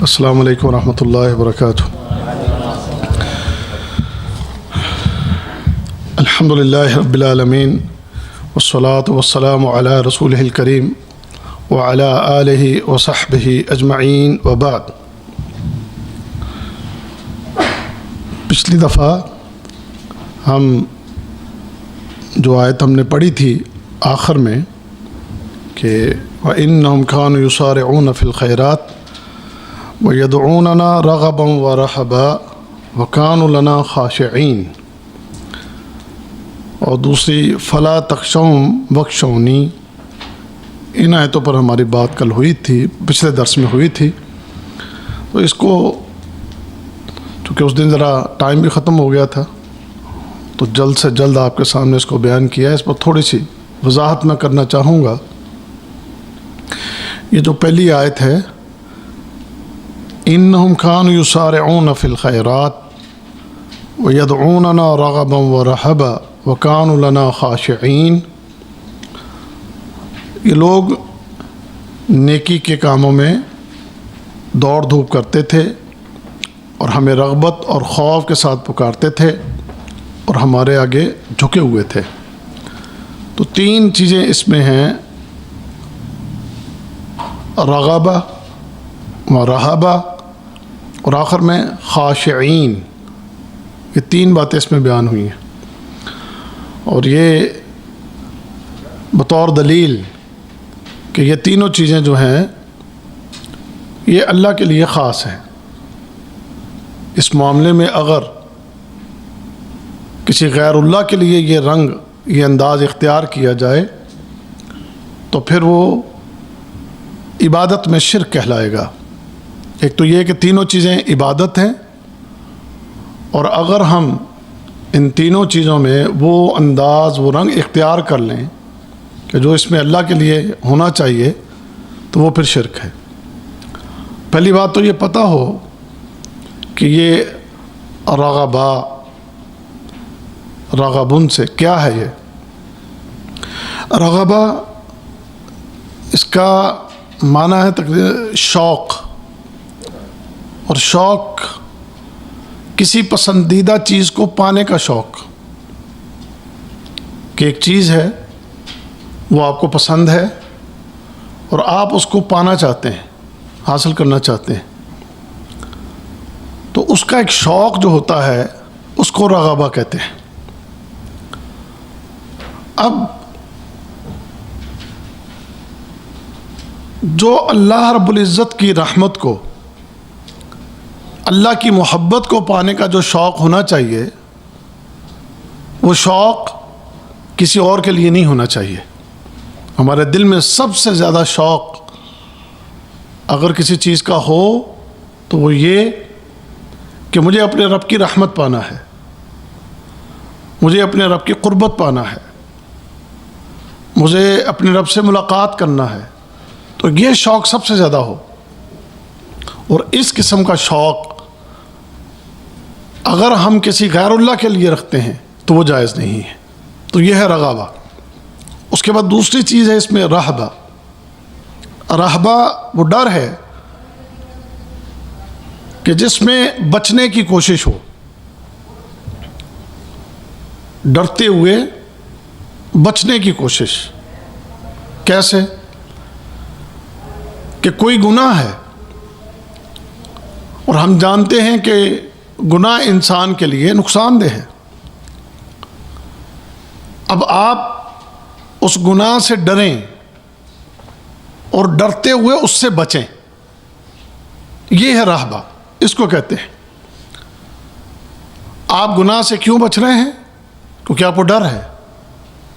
السلام علیکم ورحمۃ اللہ وبرکاتہ۔ الحمد للہ رب العالمین والصلاة والسلام علی رسولہ الکریم وعلی آلہ وصحبہ اجمعین وبعد۔ پچھلی دفعہ ہم جو آیت ہم نے پڑھی تھی آخر میں کہ وَإِنَّهُمْ كَانُوا يُسَارِعُونَ فِي الْخَيْرَاتِ وَيَدْعُونَنَا رَغَبًا وَرَهَبًا وَكَانُوا لَنَا خَاشِعِينَ، اور دوسری فَلَا تَخْشَوْهُمْ وَاخْشَوْنِي، ان آیتوں پر ہماری بات کل ہوئی تھی، پچھلے درس میں ہوئی تھی۔ تو اس کو چونکہ اس دن ذرا ٹائم بھی ختم ہو گیا تھا تو جلد سے جلد آپ کے سامنے اس کو بیان کیا ہے۔ اس پر تھوڑی سی وضاحت میں کرنا چاہوں گا۔ یہ جو پہلی آیت ہے انہم کانوا یسارعون فی الخیرات ویدعوننا رغبا ورہبا وکانوا لنا خاشعین، یہ لوگ نیکی کے کاموں میں دوڑ دھوپ کرتے تھے اور ہمیں رغبت اور خوف کے ساتھ پکارتے تھے اور ہمارے آگے جھکے ہوئے تھے۔ تو تین چیزیں اس میں ہیں، رغبہ و رہبہ اور آخر میں خاشعین، یہ تین باتیں اس میں بیان ہوئی ہیں۔ اور یہ بطور دلیل کہ یہ تینوں چیزیں جو ہیں یہ اللہ کے لیے خاص ہیں۔ اس معاملے میں اگر کسی غیر اللہ کے لیے یہ رنگ، یہ انداز اختیار کیا جائے تو پھر وہ عبادت میں شرک کہلائے گا۔ ایک تو یہ کہ تینوں چیزیں عبادت ہیں، اور اگر ہم ان تینوں چیزوں میں وہ انداز، وہ رنگ اختیار کر لیں کہ جو اس میں اللہ کے لیے ہونا چاہیے تو وہ پھر شرک ہے۔ پہلی بات تو یہ پتہ ہو کہ یہ رغبہ، رغبن سے کیا ہے؟ یہ رغبہ، اس کا معنی ہے تقریباً شوق، اور شوق کسی پسندیدہ چیز کو پانے کا شوق، کہ ایک چیز ہے وہ آپ کو پسند ہے اور آپ اس کو پانا چاہتے ہیں، حاصل کرنا چاہتے ہیں، تو اس کا ایک شوق جو ہوتا ہے اس کو رغبہ کہتے ہیں۔ اب جو اللہ رب العزت کی رحمت کو، اللہ کی محبت کو پانے کا جو شوق ہونا چاہیے، وہ شوق کسی اور کے لیے نہیں ہونا چاہیے۔ ہمارے دل میں سب سے زیادہ شوق اگر کسی چیز کا ہو تو وہ یہ کہ مجھے اپنے رب کی رحمت پانا ہے، مجھے اپنے رب کی قربت پانا ہے، مجھے اپنے رب سے ملاقات کرنا ہے، تو یہ شوق سب سے زیادہ ہو۔ اور اس قسم کا شوق اگر ہم کسی غیر اللہ کے لیے رکھتے ہیں تو وہ جائز نہیں ہے۔ تو یہ ہے رغبہ۔ اس کے بعد دوسری چیز ہے اس میں رہبہ۔ رہبہ وہ ڈر ہے کہ جس میں بچنے کی کوشش ہو، ڈرتے ہوئے بچنے کی کوشش۔ کیسے؟ کہ کوئی گناہ ہے اور ہم جانتے ہیں کہ گناہ انسان کے لیے نقصان دہ ہے، اب آپ اس گناہ سے ڈریں اور ڈرتے ہوئے اس سے بچیں، یہ ہے رہبہ، اس کو کہتے ہیں۔ آپ گناہ سے کیوں بچ رہے ہیں؟ کیونکہ آپ کو ڈر ہے۔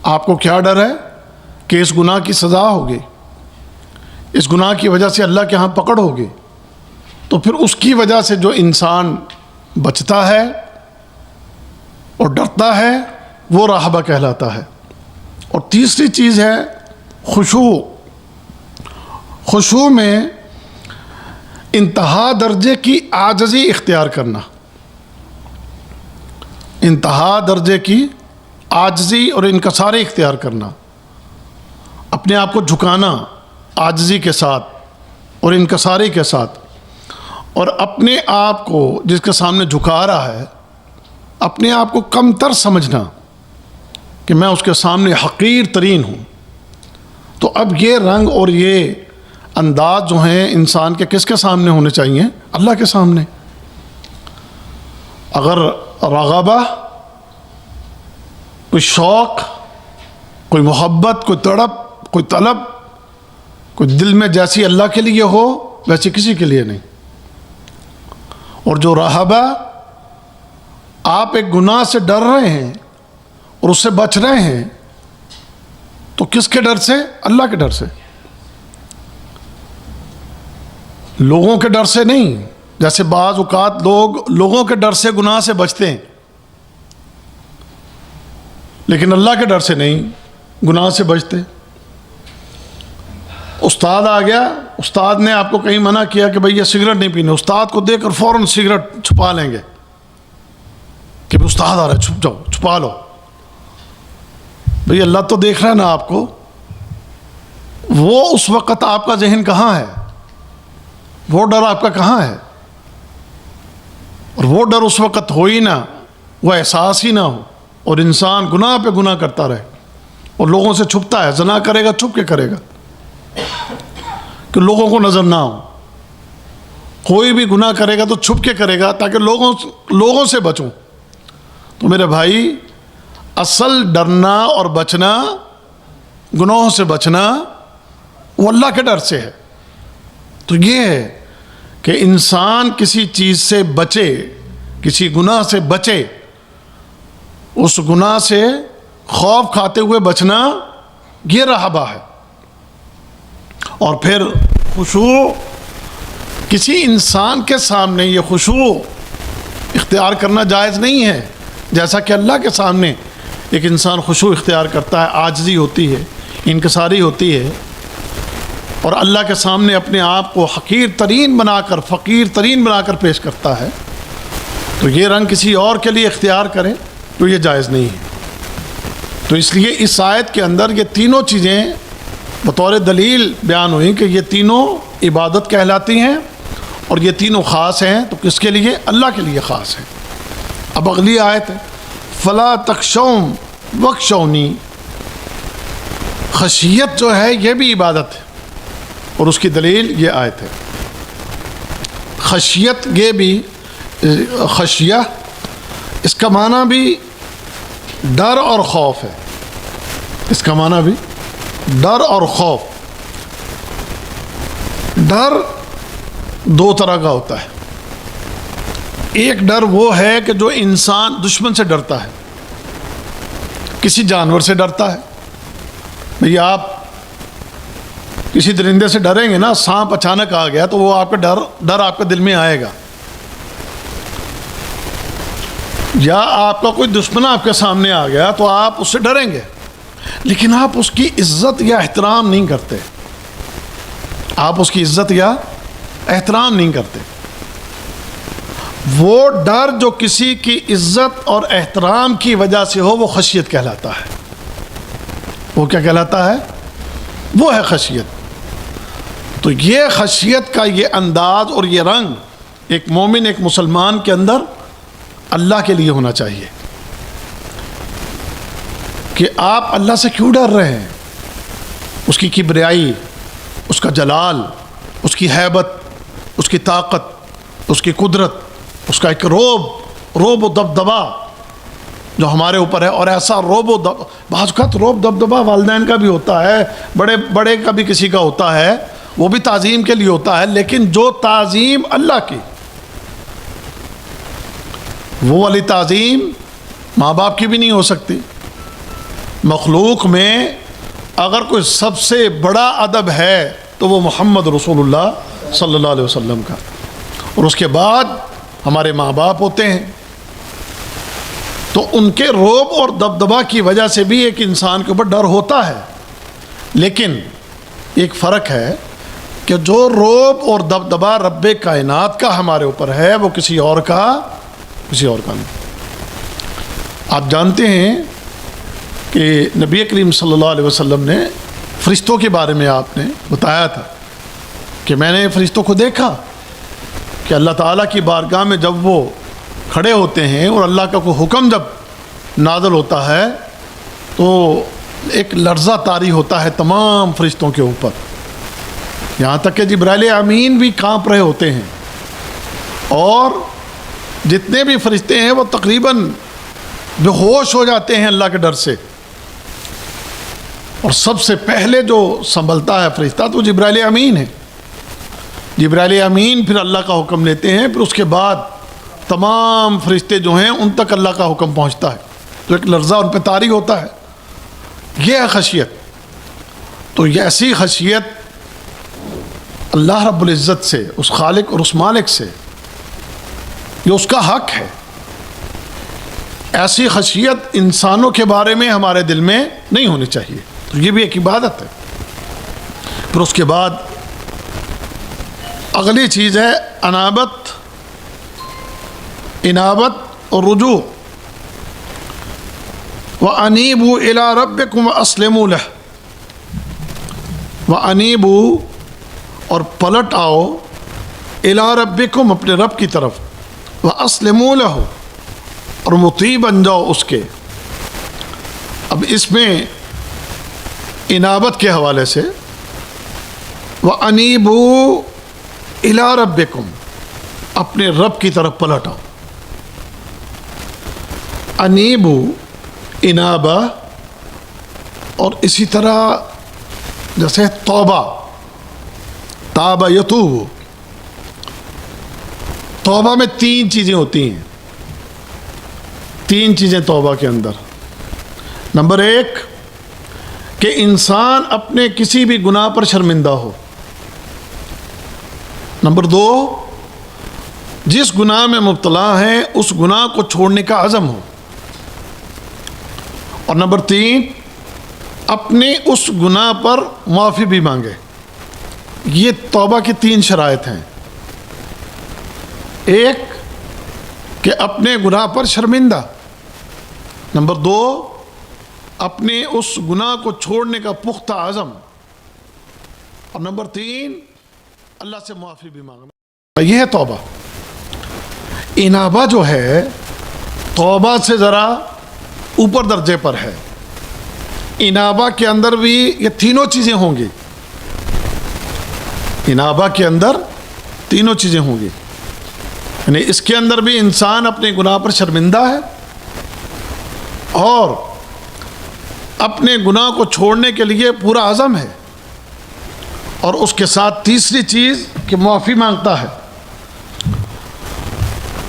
آپ کو کیا ڈر ہے؟ کہ اس گناہ کی سزا ہوگی، اس گناہ کی وجہ سے اللہ کے ہاں پکڑ ہوگی۔ تو پھر اس کی وجہ سے جو انسان بچتا ہے اور ڈرتا ہے وہ رہبہ کہلاتا ہے۔ اور تیسری چیز ہے خشوع۔ خشوع میں انتہا درجے کی عاجزی اختیار کرنا، انتہا درجے کی عاجزی اور انکساری اختیار کرنا، اپنے آپ کو جھکانا عاجزی کے ساتھ اور انکساری کے ساتھ، اور اپنے آپ کو جس کے سامنے جھکا رہا ہے، اپنے آپ کو کم تر سمجھنا کہ میں اس کے سامنے حقیر ترین ہوں، تو اب یہ رنگ اور یہ انداز جو ہیں انسان کے کس کے سامنے ہونے چاہیے؟ اللہ کے سامنے۔ اگر رغبہ، کوئی شوق، کوئی محبت، کوئی تڑپ، کوئی طلب، کوئی دل میں جیسی اللہ کے لیے ہو ویسی کسی کے لیے نہیں۔ اور جو رہبہ، آپ ایک گناہ سے ڈر رہے ہیں اور اس سے بچ رہے ہیں، تو کس کے ڈر سے؟ اللہ کے ڈر سے، لوگوں کے ڈر سے نہیں۔ جیسے بعض اوقات لوگ لوگوں کے ڈر سے گناہ سے بچتے ہیں، لیکن اللہ کے ڈر سے نہیں گناہ سے بچتے۔ استاد آ گیا، استاد نے آپ کو کہیں منع کیا کہ بھئی یہ سگریٹ نہیں پینے، استاد کو دیکھ کر فوراً سگریٹ چھپا لیں گے کہ استاد آ رہا ہے، چھپ جاؤ، چھپا لو۔ بھئی اللہ تو دیکھ رہا ہے نا آپ کو۔ وہ اس وقت آپ کا ذہن کہاں ہے؟ وہ ڈر آپ کا کہاں ہے؟ اور وہ ڈر اس وقت ہو ہی نہ، وہ احساس ہی نہ ہو، اور انسان گناہ پہ گناہ کرتا رہے اور لوگوں سے چھپتا ہے۔ زنا کرے گا چھپ کے کرے گا کہ لوگوں کو نظر نہ ہو، کوئی بھی گناہ کرے گا تو چھپ کے کرے گا تاکہ لوگوں سے بچوں۔ تو میرے بھائی، اصل ڈرنا اور بچنا، گناہوں سے بچنا، وہ اللہ کے ڈر سے ہے۔ تو یہ ہے کہ انسان کسی چیز سے بچے، کسی گناہ سے بچے، اس گناہ سے خوف کھاتے ہوئے بچنا، یہ رہبہ ہے۔ اور پھر خشوع، کسی انسان کے سامنے یہ خشوع اختیار کرنا جائز نہیں ہے، جیسا کہ اللہ کے سامنے ایک انسان خشوع اختیار کرتا ہے، عاجزی ہوتی ہے، انکساری ہوتی ہے، اور اللہ کے سامنے اپنے آپ کو حقیر ترین بنا کر، فقیر ترین بنا کر پیش کرتا ہے، تو یہ رنگ کسی اور کے لیے اختیار کرے تو یہ جائز نہیں ہے۔ تو اس لیے اس آیت کے اندر یہ تینوں چیزیں بطور دلیل بیان ہوئی کہ یہ تینوں عبادت کہلاتی ہیں اور یہ تینوں خاص ہیں۔ تو کس کے لیے؟ اللہ کے لیے خاص ہیں۔ اب اگلی آیت ہے، فلا تخشوم واخشونی۔ خشیت جو ہے یہ بھی عبادت ہے، اور اس کی دلیل یہ آیت ہے۔ خشیت، یہ بھی خشیہ، اس کا معنی بھی ڈر اور خوف ہے۔ اس کا معنی بھی ڈر اور خوف۔ ڈر دو طرح کا ہوتا ہے۔ ایک ڈر وہ ہے کہ جو انسان دشمن سے ڈرتا ہے، کسی جانور سے ڈرتا ہے۔ بھئی آپ کسی درندے سے ڈریں گے نا، سانپ اچانک آ گیا تو وہ آپ کا ڈر آپ کے دل میں آئے گا، یا آپ کا کوئی دشمن آپ کے سامنے آ گیا تو آپ اس سے ڈریں گے، لیکن آپ اس کی عزت یا احترام نہیں کرتے۔ آپ اس کی عزت یا احترام نہیں کرتے۔ وہ ڈر جو کسی کی عزت اور احترام کی وجہ سے ہو، وہ خشیت کہلاتا ہے۔ وہ کیا کہلاتا ہے؟ وہ ہے خشیت۔ تو یہ خشیت کا یہ انداز اور یہ رنگ ایک مومن، ایک مسلمان کے اندر اللہ کے لیے ہونا چاہیے کہ آپ اللہ سے کیوں ڈر رہے ہیں؟ اس کی کبریائی، اس کا جلال، اس کی ہیبت، اس کی طاقت، اس کی قدرت، اس کا ایک روب و دبدبا جو ہمارے اوپر ہے۔ اور ایسا بعض اوقات روب دبدبا والدین کا بھی ہوتا ہے، بڑے کا بھی کسی کا ہوتا ہے، وہ بھی تعظیم کے لیے ہوتا ہے، لیکن جو تعظیم اللہ کی، وہ والی تعظیم ماں باپ کی بھی نہیں ہو سکتی۔ مخلوق میں اگر کوئی سب سے بڑا ادب ہے تو وہ محمد رسول اللہ صلی اللہ علیہ وسلم کا، اور اس کے بعد ہمارے ماں باپ ہوتے ہیں۔ تو ان کے روب اور دبدبا کی وجہ سے بھی ایک انسان کے اوپر ڈر ہوتا ہے، لیکن ایک فرق ہے کہ جو روب اور دبدبا رب کائنات کا ہمارے اوپر ہے وہ کسی اور کا نہیں۔ آپ جانتے ہیں کہ نبی کریم صلی اللہ علیہ وسلم نے فرشتوں کے بارے میں آپ نے بتایا تھا کہ میں نے فرشتوں کو دیکھا کہ اللہ تعالیٰ کی بارگاہ میں جب وہ کھڑے ہوتے ہیں اور اللہ کا کوئی حکم جب نازل ہوتا ہے تو ایک لرزہ طاری ہوتا ہے تمام فرشتوں کے اوپر، یہاں تک کہ جبرائیل امین بھی کانپ رہے ہوتے ہیں، اور جتنے بھی فرشتے ہیں وہ تقریباً بے ہوش ہو جاتے ہیں اللہ کے ڈر سے، اور سب سے پہلے جو سنبھلتا ہے فرشتہ تو جبرائیل امین ہے۔ جبرائیل امین پھر اللہ کا حکم لیتے ہیں، پھر اس کے بعد تمام فرشتے جو ہیں ان تک اللہ کا حکم پہنچتا ہے، تو ایک لرزہ ان پہ طاری ہوتا ہے۔ یہ ہے خشیت۔ تو یہ ایسی خشیت اللہ رب العزت سے، اس خالق اور اس مالک سے، یہ اس کا حق ہے۔ ایسی خشیت انسانوں کے بارے میں ہمارے دل میں نہیں ہونی چاہیے، تو یہ بھی ایک عبادت ہے۔ پھر اس کے بعد اگلی چیز ہے انابت اور رجوع۔ وَأَنِيبُوا إِلَىٰ رَبِّكُمْ وَأَسْلِمُوا لَهُ، وَأَنِيبُوا اور پلٹ آؤ، إِلَىٰ رَبِّكُمْ اپنے رب کی طرف، وَأَسْلِمُوا لَهُ اور مطیع بن جاؤ اس کے۔ اب اس میں انابت کے حوالے سے وَأَنِيبُوا إِلَىٰ رَبِّكُمْ اپنے رب کی طرف پلٹ آؤ۔ انیبو انابہ، اور اسی طرح جیسے توبہ، تابہ یتوب، توبہ میں 3 چیزیں ہوتی ہیں، 3 چیزیں توبہ کے اندر۔ نمبر 1 کہ انسان اپنے کسی بھی گناہ پر شرمندہ ہو۔ نمبر 2 جس گناہ میں مبتلا ہے اس گناہ کو چھوڑنے کا عزم ہو۔ اور نمبر 3 اپنے اس گناہ پر معافی بھی مانگے۔ یہ توبہ کی 3 شرائط ہیں۔ 1 کہ اپنے گناہ پر شرمندہ، نمبر 2 اپنے اس گناہ کو چھوڑنے کا پختہ عزم، اور نمبر 3 اللہ سے معافی بھی مانگنا۔ یہ ہے توبہ۔ انابہ جو ہے توبہ سے ذرا اوپر درجے پر ہے۔ انابہ کے اندر بھی یہ تینوں چیزیں ہوں گی، انابہ کے اندر تینوں چیزیں ہوں گی، یعنی اس کے اندر بھی انسان اپنے گناہ پر شرمندہ ہے، اور اپنے گناہ کو چھوڑنے کے لیے پورا عزم ہے، اور اس کے ساتھ تیسری چیز کہ معافی مانگتا ہے،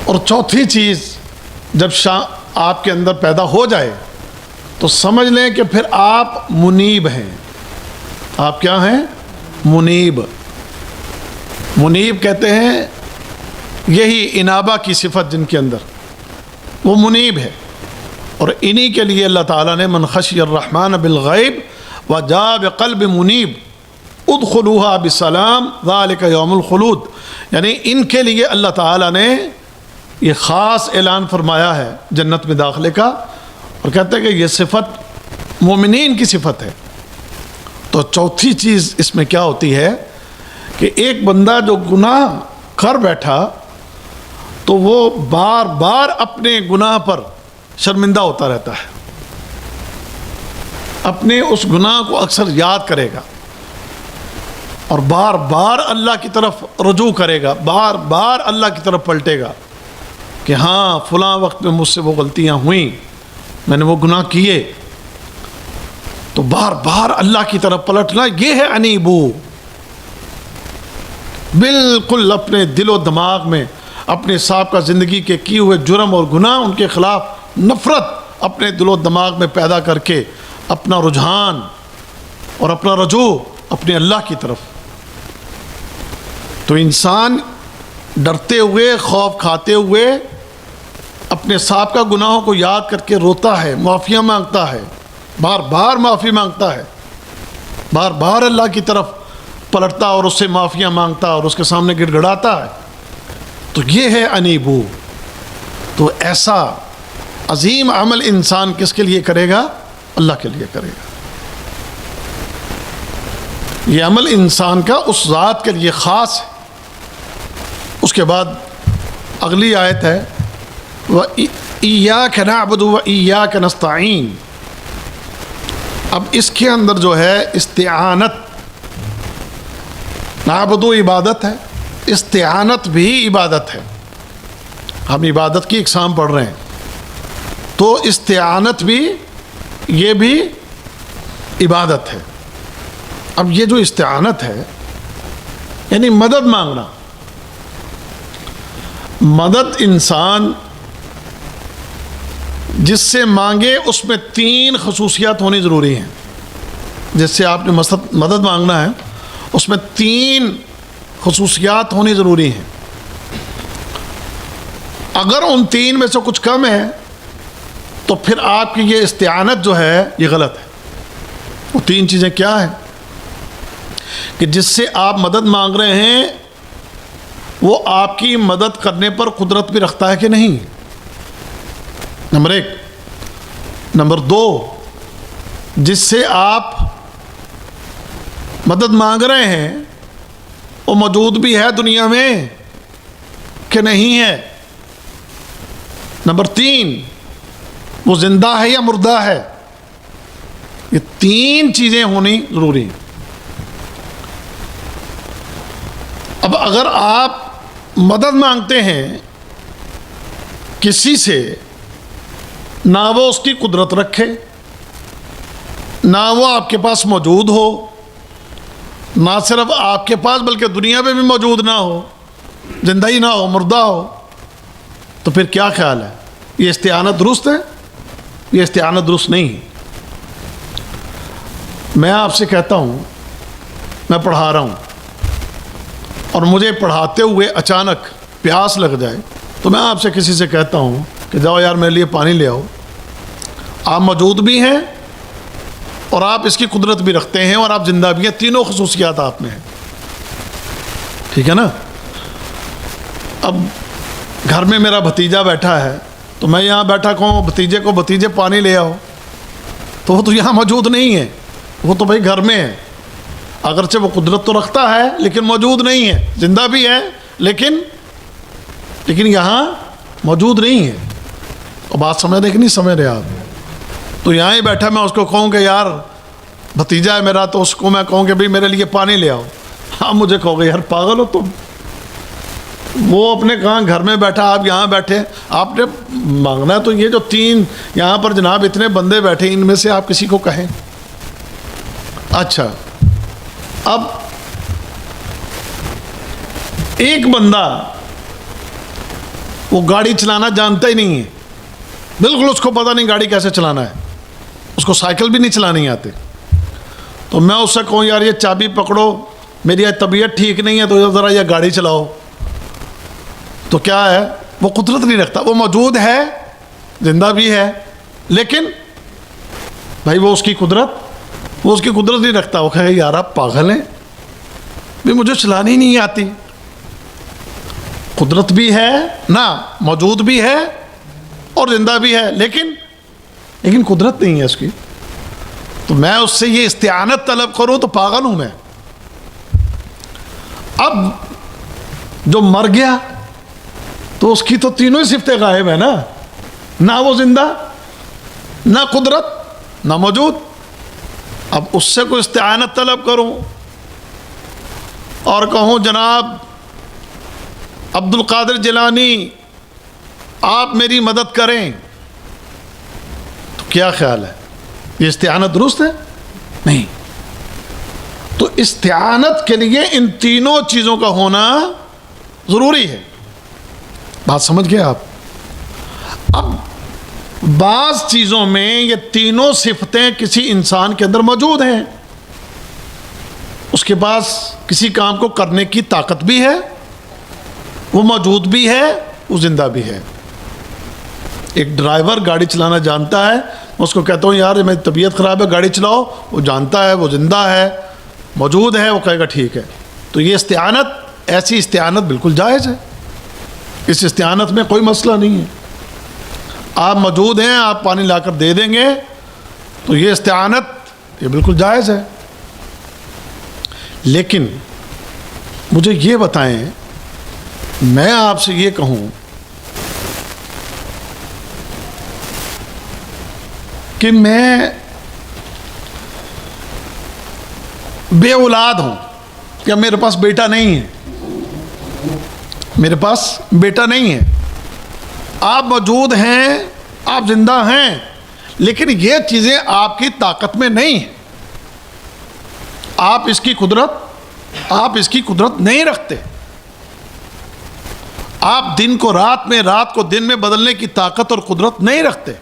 اور چوتھی چیز جب آپ کے اندر پیدا ہو جائے تو سمجھ لیں کہ پھر آپ منیب ہیں۔ آپ کیا ہیں؟ منیب۔ منیب کہتے ہیں یہی انابہ کی صفت جن کے اندر، وہ منیب ہے۔ اور انہی کے لیے اللہ تعالیٰ نے من خشی الرحمن بالغیب وجاء بقلب منیب ادخلوها بسلام ذالک یوم الخلود، یعنی ان کے لیے اللہ تعالیٰ نے یہ خاص اعلان فرمایا ہے جنت میں داخلے کا، اور کہتے ہیں کہ یہ صفت مومنین کی صفت ہے۔ تو چوتھی چیز اس میں کیا ہوتی ہے کہ ایک بندہ جو گناہ کر بیٹھا تو وہ بار بار اپنے گناہ پر شرمندہ ہوتا رہتا ہے، اپنے اس گناہ کو اکثر یاد کرے گا، اور بار بار اللہ کی طرف رجوع کرے گا، بار بار اللہ کی طرف پلٹے گا کہ ہاں فلاں وقت میں مجھ سے وہ غلطیاں ہوئیں، میں نے وہ گناہ کیے۔ تو بار بار اللہ کی طرف پلٹنا، یہ ہے انیبو۔ بالکل اپنے دل و دماغ میں اپنے سابقہ زندگی کے کیے ہوئے جرم اور گناہ، ان کے خلاف نفرت اپنے دل و دماغ میں پیدا کر کے اپنا رجحان اور اپنا رجوع اپنے اللہ کی طرف۔ تو انسان ڈرتے ہوئے، خوف کھاتے ہوئے اپنے سابقہ گناہوں کو یاد کر کے روتا ہے، معافیاں مانگتا ہے، بار بار معافی مانگتا ہے، بار بار اللہ کی طرف پلٹتا اور اس سے معافیاں مانگتا اور اس کے سامنے گڑ گڑاتا ہے۔ تو یہ ہے انیبو۔ تو ایسا عظیم عمل انسان کس کے لیے کرے گا؟ اللہ کے لیے کرے گا۔ یہ عمل انسان کا اس ذات کے لیے خاص ہے، اس کے بعد اگلی آیت ہے وَإِيَّاكَ نَعْبُدُ وَإِيَّاكَ نَسْتَعِينُ. اب اس کے اندر جو ہے استعانت، نعبد عبادت ہے، استعانت بھی عبادت ہے. ہم عبادت کی اقسام پڑھ رہے ہیں تو استعانت بھی، یہ بھی عبادت ہے. اب یہ جو استعانت ہے یعنی مدد مانگنا، مدد انسان جس سے مانگے اس میں 3 خصوصیات ہونی ضروری ہیں. جس سے آپ نے مدد مانگنا ہے اس میں 3 خصوصیات ہونی ضروری ہیں. اگر ان 3 میں سے کچھ کم ہے تو پھر آپ کی یہ استعانت جو ہے یہ غلط ہے. وہ 3 چیزیں کیا ہیں کہ جس سے آپ مدد مانگ رہے ہیں وہ آپ کی مدد کرنے پر قدرت بھی رکھتا ہے کہ نہیں، نمبر 1. نمبر 2، جس سے آپ مدد مانگ رہے ہیں وہ موجود بھی ہے دنیا میں کہ نہیں ہے. نمبر 3، وہ زندہ ہے یا مردہ ہے. یہ 3 چیزیں ہونی ضروری ہیں. اب اگر آپ مدد مانگتے ہیں کسی سے، نہ وہ اس کی قدرت رکھے، نہ وہ آپ کے پاس موجود ہو، نہ صرف آپ کے پاس بلکہ دنیا میں بھی موجود نہ ہو، زندہ ہی نہ ہو، مردہ ہو، تو پھر کیا خیال ہے؟ یہ استعانت درست ہے؟ یہ استعانت درست نہیں ہے. میں آپ سے کہتا ہوں، میں پڑھا رہا ہوں اور مجھے پڑھاتے ہوئے اچانک پیاس لگ جائے تو میں آپ سے کسی سے کہتا ہوں کہ جاؤ یار میرے لیے پانی لے آؤ. آپ موجود بھی ہیں اور آپ اس کی قدرت بھی رکھتے ہیں اور آپ زندہ بھی ہیں. 3 خصوصیات آپ میں ہیں. ٹھیک ہے نا؟ اب گھر میں میرا بھتیجا بیٹھا ہے تو میں یہاں بیٹھا کہوں بھتیجے کو بھتیجے پانی لے آؤ، تو وہ تو یہاں موجود نہیں ہے، وہ تو بھائی گھر میں ہے. اگرچہ وہ قدرت تو رکھتا ہے لیکن موجود نہیں ہے، زندہ بھی ہے لیکن یہاں موجود نہیں ہے. اور بات سمجھ رہے کہ نہیں سمجھ رہے آپ؟ تو یہاں ہی بیٹھا میں اس کو کہوں کہ یار بھتیجا ہے میرا، تو اس کو میں کہوں کہ بھائی میرے لیے پانی لے آؤ. ہاں مجھے کہو گے یار پاگل ہو تم، وہ اپنے کہاں گھر میں بیٹھا، آپ یہاں بیٹھے، آپ نے مانگنا ہے. تو یہ جو 3 یہاں پر جناب اتنے بندے بیٹھے، ان میں سے آپ کسی کو کہیں. اچھا، اب ایک بندہ وہ گاڑی چلانا جانتا ہی نہیں ہے، بالکل اس کو پتہ نہیں گاڑی کیسے چلانا ہے، اس کو سائیکل بھی نہیں چلانی آتی. تو میں اس سے کہوں یار یہ چابی پکڑو، میری طبیعت ٹھیک نہیں ہے تو ذرا یہ گاڑی چلاؤ، تو کیا ہے؟ وہ قدرت نہیں رکھتا. وہ موجود ہے، زندہ بھی ہے، لیکن بھائی وہ اس کی قدرت نہیں رکھتا. وہ کہے یار آپ پاگل ہیں، بھی مجھے چلانی نہیں آتی. قدرت بھی ہے نا، موجود بھی ہے اور زندہ بھی ہے، لیکن قدرت نہیں ہے اس کی. تو میں اس سے یہ استعانت طلب کروں تو پاگل ہوں میں. اب جو مر گیا تو اس کی تو 3 صفتیں غائب ہیں نا، نہ وہ زندہ، نہ قدرت، نہ موجود. اب اس سے کوئی استعانت طلب کروں اور کہوں جناب عبد القادر جیلانی آپ میری مدد کریں، تو کیا خیال ہے؟ یہ استعانت درست ہے؟ نہیں. تو استعانت کے لیے ان 3 چیزوں کا ہونا ضروری ہے. بات سمجھ گئے آپ؟ اب بعض چیزوں میں یہ 3 صفتیں کسی انسان کے اندر موجود ہیں، اس کے پاس کسی کام کو کرنے کی طاقت بھی ہے، وہ موجود بھی ہے، وہ زندہ بھی ہے. ایک ڈرائیور گاڑی چلانا جانتا ہے، میں اس کو کہتا ہوں یار میری طبیعت خراب ہے گاڑی چلاؤ، وہ جانتا ہے، وہ زندہ ہے، موجود ہے، وہ کہے گا ٹھیک ہے. تو یہ استعانت، ایسی استعانت بالکل جائز ہے. اس استعانت میں کوئی مسئلہ نہیں ہے. آپ موجود ہیں، آپ پانی لا کر دے دیں گے تو یہ استعانت یہ بالکل جائز ہے. لیکن مجھے یہ بتائیں میں آپ سے یہ کہوں کہ میں بے اولاد ہوں یا میرے پاس بیٹا نہیں ہے، میرے پاس بیٹا نہیں ہے، آپ موجود ہیں، آپ زندہ ہیں، لیکن یہ چیزیں آپ کی طاقت میں نہیں ہیں، آپ اس کی قدرت نہیں رکھتے، آپ دن کو رات میں، رات کو دن میں بدلنے کی طاقت اور قدرت نہیں رکھتے،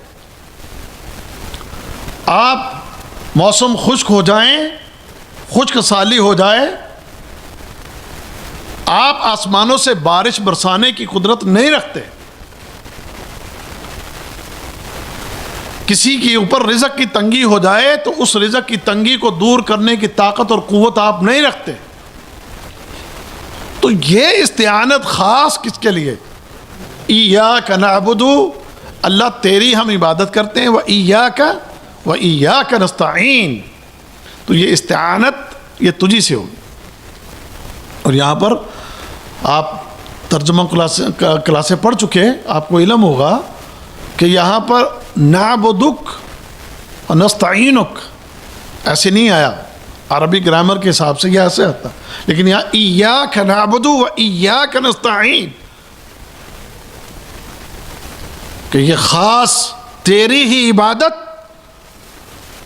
آپ موسم خشک ہو جائیں، خشک سالی ہو جائے، آپ آسمانوں سے بارش برسانے کی قدرت نہیں رکھتے، کسی کے اوپر رزق کی تنگی ہو جائے تو اس رزق کی تنگی کو دور کرنے کی طاقت اور قوت آپ نہیں رکھتے، تو یہ استعانت خاص کس کے لیے؟ ایاک نعبد، اللہ تیری ہم عبادت کرتے ہیں، وإیاک نستعین، تو یہ استعانت یہ تجھی سے ہوگی۔ اور یہاں پر آپ ترجمہ کلاسیں پڑھ چکے، آپ کو علم ہوگا کہ یہاں پر نعبدک و نستعینک ایسے نہیں آیا، عربی گرامر کے حساب سے یہ ایسے آتا، لیکن یہاں ایاک نعبد و ایاک نستعین، کہ یہ خاص تیری ہی عبادت،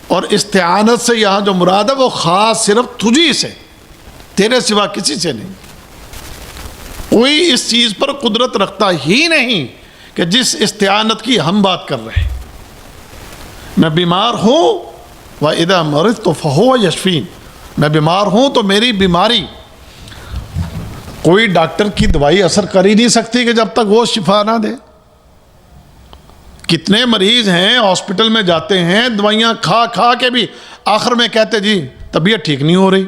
اور استعانت سے یہاں جو مراد ہے وہ خاص صرف تجھی سے، تیرے سوا کسی سے نہیں، کوئی اس چیز پر قدرت رکھتا ہی نہیں کہ جس استعانت کی ہم بات کر رہے ہیں۔ میں بیمار ہوں وَإِذَا مَرِضْتُ فَهُوَ يَشْفِينِ، میں بیمار ہوں تو میری بیماری کوئی ڈاکٹر کی دوائی اثر کر ہی نہیں سکتی کہ جب تک وہ شفا نہ دے۔ کتنے مریض ہیں ہاسپٹل میں جاتے ہیں، دوائیاں کھا کھا کے بھی آخر میں کہتے جی طبیعت ٹھیک نہیں ہو رہی،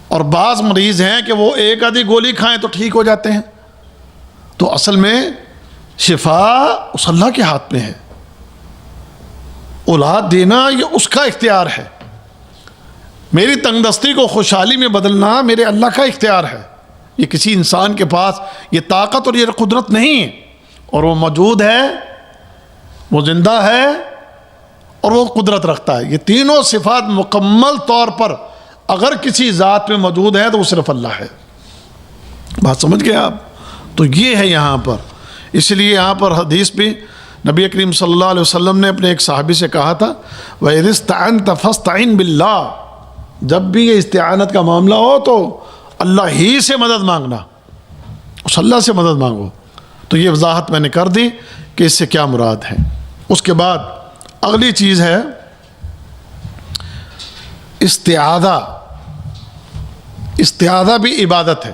اور بعض مریض ہیں کہ وہ ایک آدھی گولی کھائیں تو ٹھیک ہو جاتے ہیں۔ تو اصل میں شفا اس اللہ کے ہاتھ میں ہے، اولاد دینا یہ اس کا اختیار ہے، میری تنگ دستی کو خوشحالی میں بدلنا میرے اللہ کا اختیار ہے، یہ کسی انسان کے پاس یہ طاقت اور یہ قدرت نہیں ہے، اور وہ موجود ہے، وہ زندہ ہے، اور وہ قدرت رکھتا ہے۔ یہ تینوں صفات مکمل طور پر اگر کسی ذات میں موجود ہے تو وہ صرف اللہ ہے۔ بات سمجھ گئے آپ؟ تو یہ ہے یہاں پر، اس لیے یہاں پر حدیث بھی نبی کریم صلی اللہ علیہ وسلم نے اپنے ایک صحابی سے کہا تھا وَإِذِ اسْتَعَنْتَ فَاسْتَعِنْ بِاللَّهِ، جب بھی یہ استعانت کا معاملہ ہو تو اللہ ہی سے مدد مانگنا، اس اللہ سے مدد مانگو۔ تو یہ وضاحت میں نے کر دی کہ اس سے کیا مراد ہے۔ اس کے بعد اگلی چیز ہے استعاذہ۔ استعاذہ بھی عبادت ہے،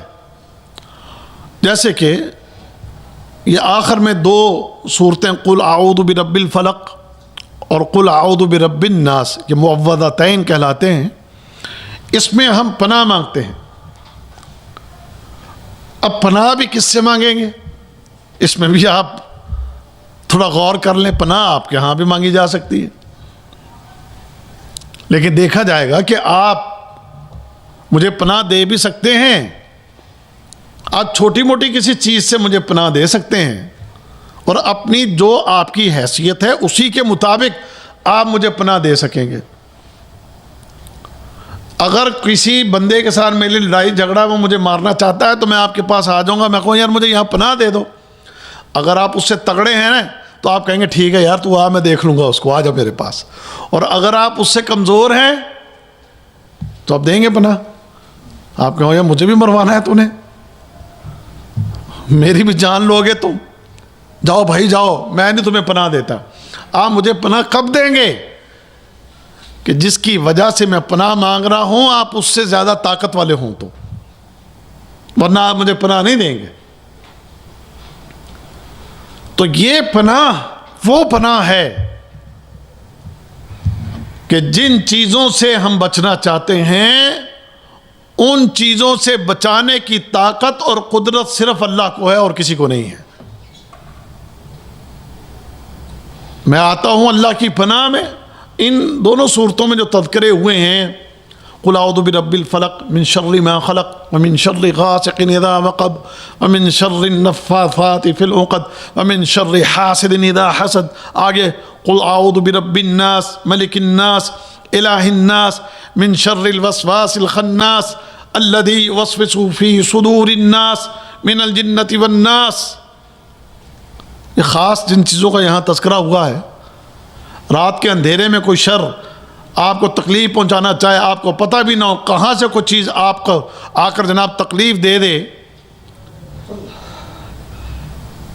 جیسے کہ یہ آخر میں دو صورتیں قل اعوذ برب الفلق اور قل اعوذ برب الناس، یہ معوذتین کہلاتے ہیں، اس میں ہم پناہ مانگتے ہیں۔ اب پناہ بھی کس سے مانگیں گے؟ اس میں بھی آپ تھوڑا غور کر لیں، پناہ آپ کے ہاں بھی مانگی جا سکتی ہے، لیکن دیکھا جائے گا کہ آپ مجھے پناہ دے بھی سکتے ہیں، آج چھوٹی موٹی کسی چیز سے مجھے پناہ دے سکتے ہیں، اور اپنی جو آپ کی حیثیت ہے اسی کے مطابق آپ مجھے پناہ دے سکیں گے۔ اگر کسی بندے کے ساتھ میری لڑائی جھگڑا وہ مجھے مارنا چاہتا ہے تو میں آپ کے پاس آ جاؤں گا، میں کہوں یار مجھے یہاں پناہ دے دو۔ اگر آپ اس سے تگڑے ہیں نا تو آپ کہیں گے ٹھیک ہے یار تو آ، میں دیکھ لوں گا اس کو، آ جا میرے پاس۔ اور اگر آپ اس سے کمزور ہیں تو آپ دیں گے پناہ، آپ کہیں یار مجھے بھی مروانا ہے تو نے، میری بھی جان لوگے تم، جاؤ بھائی جاؤ، میں نہیں تمہیں پناہ دیتا۔ آپ مجھے پناہ کب دیں گے؟ کہ جس کی وجہ سے میں پناہ مانگ رہا ہوں آپ اس سے زیادہ طاقت والے ہوں تو، ورنہ آپ مجھے پناہ نہیں دیں گے۔ تو یہ پناہ وہ پناہ ہے کہ جن چیزوں سے ہم بچنا چاہتے ہیں ان چیزوں سے بچانے کی طاقت اور قدرت صرف اللہ کو ہے اور کسی کو نہیں ہے۔ میں آتا ہوں اللہ کی پناہ میں، ان دونوں صورتوں میں جو تذکرے ہوئے ہیں قل اعوذ برب الفلق من شر ما خلق ومن شر غاسق اذا وقب ومن شر النفاثات في العقد ومن شر حاسد اذا حسد. آگے قل اعوذ برب الناس ملک الناس الہ الناس من شر الوسواس الخناس الذي يوسوس في صدور الناس من الجنة والناس. یہ خاص جن چیزوں کا یہاں تذکرہ ہوا ہے. رات کے اندھیرے میں کوئی شر آپ کو تکلیف پہنچانا چاہے، آپ کو پتہ بھی نہ ہو کہاں سے کوئی چیز آپ کو آ کر جناب تکلیف دے دے،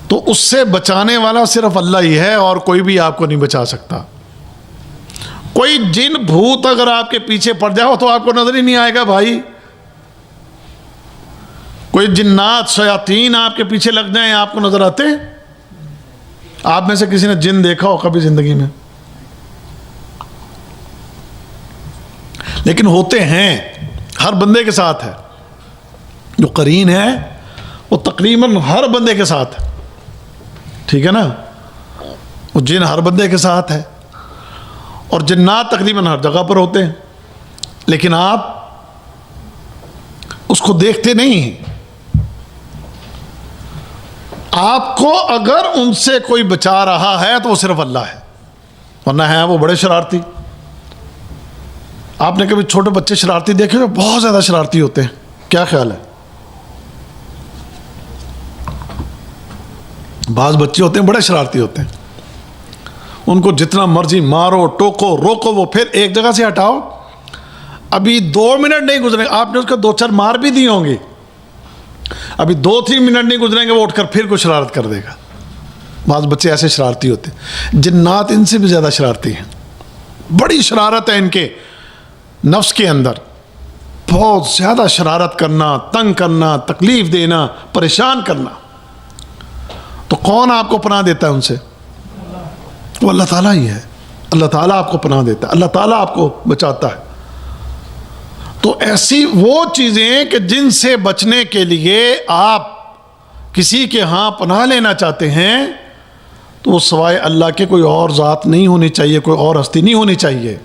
تو اس سے بچانے والا صرف اللہ ہی ہے اور کوئی بھی آپ کو نہیں بچا سکتا. کوئی جن بھوت اگر آپ کے پیچھے پڑ جائے تو آپ کو نظر ہی نہیں آئے گا بھائی. کوئی جنات شیاطین آپ کے پیچھے لگ جائیں آپ کو نظر آتے ہیں؟ آپ میں سے کسی نے جن دیکھا ہو کبھی زندگی میں؟ لیکن ہوتے ہیں، ہر بندے کے ساتھ ہے. جو قرین ہے وہ تقریباً ہر بندے کے ساتھ ہے، ٹھیک ہے نا. وہ جن ہر بندے کے ساتھ ہے اور جنات تقریباً ہر جگہ پر ہوتے ہیں، لیکن آپ اس کو دیکھتے نہیں ہیں. آپ کو اگر ان سے کوئی بچا رہا ہے تو وہ صرف اللہ ہے، ورنہ ہے وہ بڑے شرارتی. آپ نے کبھی چھوٹے بچے شرارتی دیکھے جو بہت زیادہ شرارتی ہوتے ہیں؟ کیا خیال ہے؟ بعض بچے ہوتے ہیں بڑے شرارتی ہوتے ہیں، ان کو جتنا مرضی مارو ٹوکو روکو وہ پھر ایک جگہ سے ہٹاؤ، ابھی 2 منٹ نہیں گزرے آپ نے اس کو 2-4 مار بھی دی ہوں گی، ابھی 2-3 منٹ نہیں گزریں گے وہ اٹھ کر پھر کوئی شرارت کر دے گا. بعض بچے ایسے شرارتی ہوتے ہیں. جنات ان سے بھی زیادہ شرارتی ہیں، بڑی شرارت ہے ان کے نفس کے اندر، بہت زیادہ شرارت کرنا، تنگ کرنا، تکلیف دینا، پریشان کرنا. تو کون آپ کو پناہ دیتا ہے ان سے؟ وہ اللہ تعالیٰ ہی ہے. اللہ تعالیٰ آپ کو پناہ دیتا ہے، اللہ تعالیٰ آپ کو بچاتا ہے. تو ایسی وہ چیزیں کہ جن سے بچنے کے لیے آپ کسی کے ہاں پناہ لینا چاہتے ہیں تو وہ سوائے اللہ کے کوئی اور ذات نہیں ہونی چاہیے، کوئی اور ہستی نہیں ہونی چاہیے.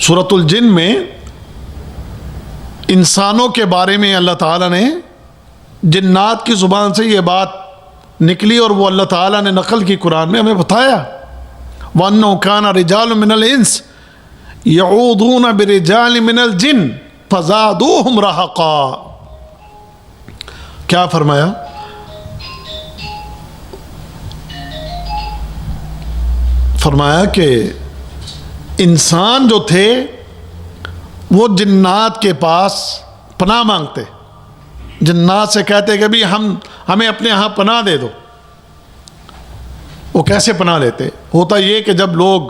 سورۃ الجن میں انسانوں کے بارے میں اللہ تعالیٰ نے جنات کی زبان سے یہ بات نکلی اور وہ اللہ تعالیٰ نے نقل کی قرآن میں ہمیں بتایا. وَأَنَّهُ كَانَ رِجَالٌ مِّنَ الْإِنسِ يَعُوذُونَ بِرِجَالٍ مِّنَ الْجِنِّ فَزَادُوهُمْ رَهَقًا. کیا فرمایا؟ فرمایا کہ انسان جو تھے وہ جنات کے پاس پناہ مانگتے، جنات سے کہتے کہ بھی ہمیں اپنے ہاں پناہ دے دو. وہ کیسے پناہ لیتے؟ ہوتا یہ کہ جب لوگ